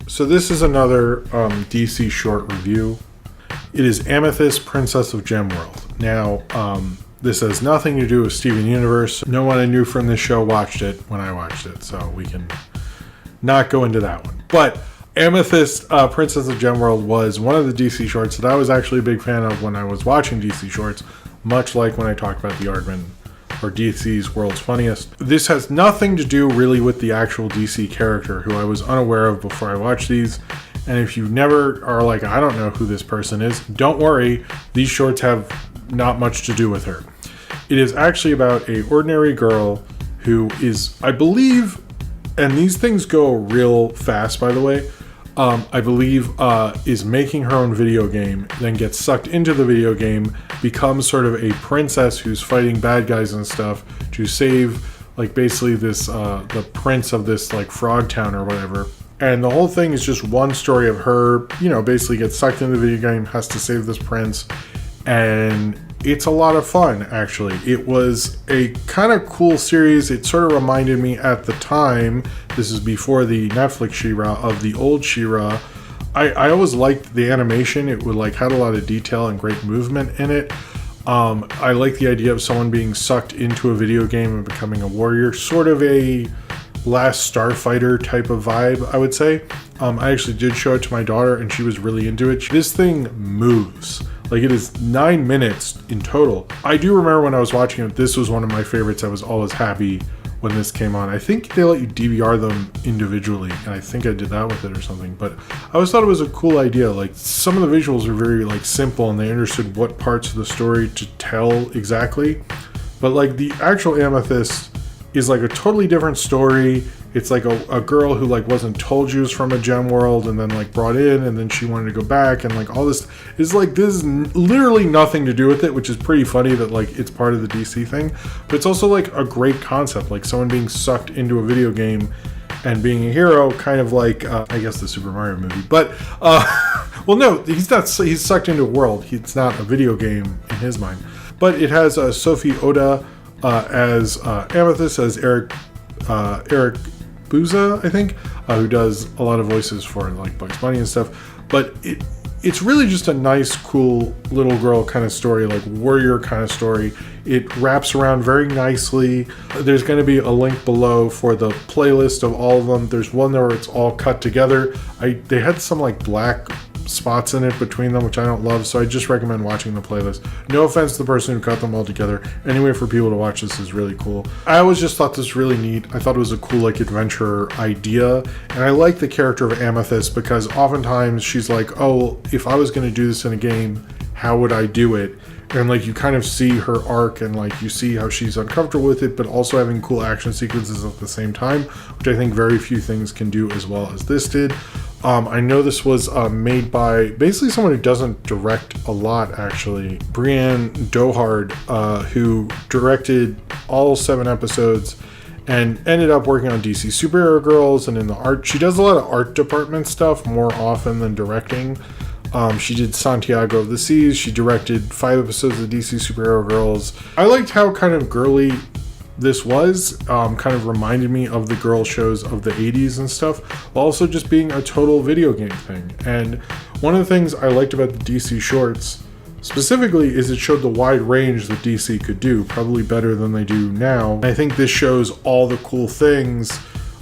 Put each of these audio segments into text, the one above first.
So this is another DC short review. It is Amethyst, Princess of Gemworld. Now, this has nothing to do with Steven Universe. No one I knew from this show watched it when I watched it, so we can not go into that one. But Amethyst, Princess of Gemworld was one of the DC shorts that I was actually a big fan of when I was watching DC shorts, much like when I talked about the Aardman or DC's World's Funniest. This has nothing to do really with the actual DC character, who I was unaware of before I watched these. And if you never are like, I don't know who this person is, don't worry, these shorts have not much to do with her. It is actually about a ordinary girl who is, I believe, and these things go real fast, by the way, I believe is making her own video game, then gets sucked into the video game, becomes sort of a princess who's fighting bad guys and stuff to save, like, basically this, the prince of this, like, frog town or whatever. And the whole thing is just one story of her, you know, basically gets sucked into the video game, has to save this prince, and it's a lot of fun, actually. It was a kind of cool series. It sort of reminded me at the time, this is before the Netflix She-Ra, of the old She-Ra. I always liked the animation. It would like had a lot of detail and great movement in it. I like the idea of someone being sucked into a video game and becoming a warrior, sort of a Last Starfighter type of vibe, I would say. I actually did show it to my daughter and she was really into it. This thing moves. Like, it is 9 minutes in total. I do remember when I was watching it, this was one of my favorites. I was always happy when this came on. I think they let you DVR them individually, and I think I did that with it or something. But I always thought it was a cool idea. Like, some of the visuals are very, like, simple, and they understood what parts of the story to tell exactly. But, like, the actual Amethyst is, like, a totally different story. It's like a girl who, like, wasn't told she was from a gem world and then, like, brought in, and then she wanted to go back, and, like, all this is, like, this is literally nothing to do with it, which is pretty funny that, like, it's part of the DC thing. But it's also, like, a great concept, like someone being sucked into a video game and being a hero, kind of like, I guess the Super Mario movie. But, well, no, he's not, he's sucked into a world. It's not a video game in his mind. But it has Sophie Oda as Amethyst, as Eric Booza, I think, who does a lot of voices for, like, Bugs Bunny and stuff. But it's really just a nice, cool little girl kind of story, like warrior kind of story. It wraps around very nicely. There's going to be a link below for the playlist of all of them. There's one there where it's all cut together. They had some, like, black spots in it between them, which I don't love, so I just recommend watching the playlist. No offense to the person who cut them all together. Anyway, for people to watch this is really cool. I always just thought this was really neat. I thought it was a cool, like, adventure idea, and I like the character of Amethyst because oftentimes she's like, oh, if I was going to do this in a game, how would I do it? And, like, you kind of see her arc, and, like, you see how she's uncomfortable with it, but also having cool action sequences at the same time, which I think very few things can do as well as this did. I know this was made by basically someone who doesn't direct a lot, actually. Brienne Dohard, who directed all 7 episodes and ended up working on DC Superhero Girls and in the art. She does a lot of art department stuff more often than directing. She did Santiago of the Seas. She directed 5 episodes of DC Superhero Girls. I liked how kind of girly this was. Kind of reminded me of the girl shows of the 80s and stuff, while also just being a total video game thing. And one of the things I liked about the DC shorts specifically is it showed the wide range that DC could do, probably better than they do now. And I think this shows all the cool things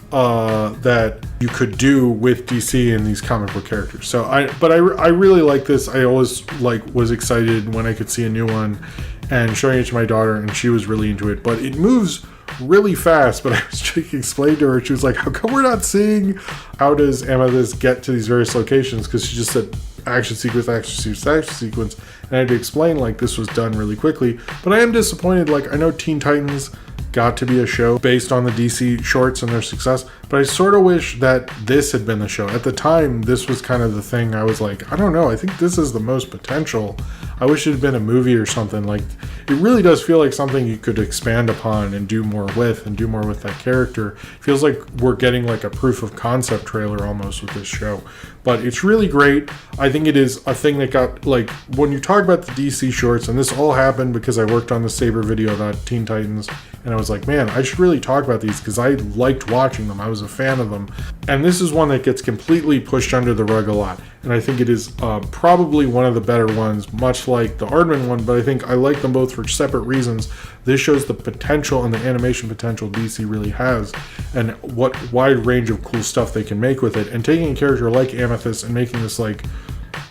that you could do with DC and these comic book characters. So I really like this. I always was excited when I could see a new one and showing it to my daughter, and she was really into it. But it moves really fast. But I was trying to explain to her, she was like, how come we're not seeing how does Amethyst get to these various locations? Because she just said action sequence, and I had to explain, like, this was done really quickly. But I am disappointed. Like, I know Teen Titans got to be a show based on the DC shorts and their success, but I sort of wish that this had been the show. At the time, this was kind of the thing. I was like, I don't know, I think this is the most potential. I wish it had been a movie or something. Like, it really does feel like something you could expand upon and do more with that character. It feels like we're getting like a proof of concept trailer almost with this show. But it's really great. I think it is a thing that got, like, when you talk about the DC shorts, and this all happened because I worked on the Saber video about Teen Titans and I was like, man, I should really talk about these because I liked watching them. I was a fan of them. And this is one that gets completely pushed under the rug a lot. And I think it is probably one of the better ones, much like the Aardman one, but I think I like them both for separate reasons. This shows the potential and the animation potential DC really has, and what wide range of cool stuff they can make with it. And taking a character like Amethyst and making this like,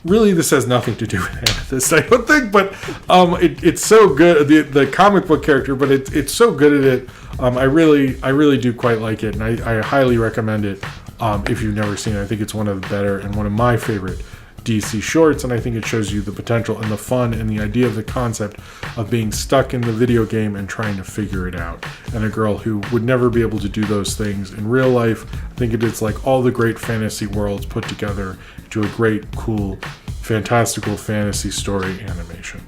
really this has nothing to do with Amethyst, I don't think, but it's so good, the comic book character, but it's so good at it. I really do quite like it, and I highly recommend it if you've never seen it. I think it's one of the better and one of my favorite DC shorts, and I think it shows you the potential and the fun and the idea of the concept of being stuck in the video game and trying to figure it out. And a girl who would never be able to do those things in real life. I think it is like all the great fantasy worlds put together into a great, cool, fantastical fantasy story animation.